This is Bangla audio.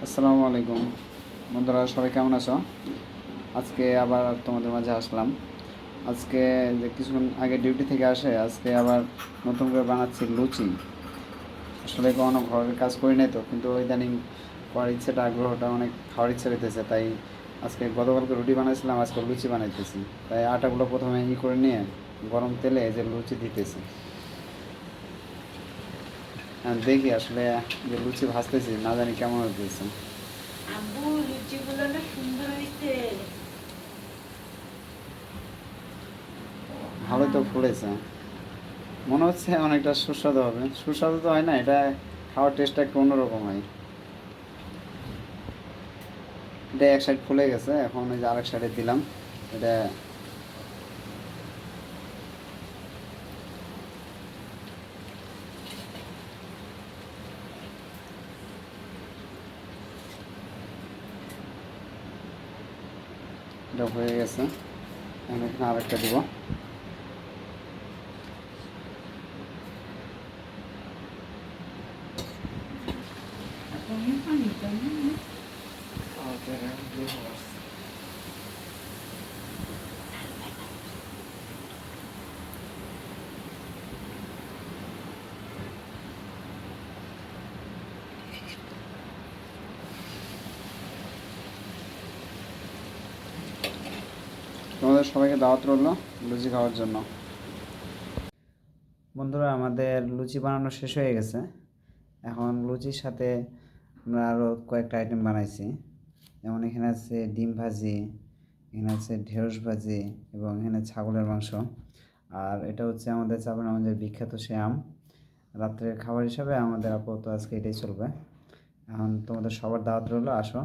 আসসালামু আলাইকুম বন্ধুরা, সবাই কেমন আছো? আজকে আবার তোমাদের মাঝে আসলাম। আজকে যে কিছুক্ষণ আগে ডিউটি থেকে আসে, আজকে আবার নতুন করে বানাচ্ছি লুচি। আসলে কখনো ঘরের কাজ করি নাই তো, কিন্তু ইদানিং করার ইচ্ছেটা, আগ্রহটা অনেক, খাওয়ার ইচ্ছা হইতেছে। তাই আজকে গতকালকে রুটি বানাইছিলাম, আজকে লুচি বানাইতেছি। তাই আটাগুলো প্রথমে করে নিয়ে গরম তেলে এই যে লুচি দিতেছি। দেখি আসলে যে লুচি ভাজতেছি, না জানি কেমন হইতেছে। আব্বু, লুচিগুলো না সুন্দর হয়েছে। ভালোই তো ফুলেছে, মনে হচ্ছে অনেকটা সুস্বাদু হবে। সুস্বাদু তো হয় না, এটা খাওয়ার টেস্টটা একটু অন্যরকম হয়। এটা এক সাইড ফুলে গেছে, এখন ওই যে আরেক সাইডে দিলাম। এটা এটা হয়ে গেছে, এখন এখানে আরেকটা দিব। তোমাদের সবাইকে দাওয়াত রইল লুচি খাওয়ার জন্য। বন্ধুরা, আমাদের লুচি বানানো শেষ হয়ে গেছে। এখন লুচির সাথে আমরা আরও কয়েকটা আইটেম বানাইছি। যেমন এখানে আছে ডিম ভাজি, এখানে আছে ঢেঁড়স ভাজি, এবং এখানে ছাগলের মাংস। আর এটা হচ্ছে আমাদের চাঁপাইনবাবগঞ্জের বিখ্যাত সে আম। রাত্রের খাবার হিসাবে আমাদের আপাতত আজকে এটাই চলবে। এখন তোমাদের সবার দাওয়াত রইলো, আসো।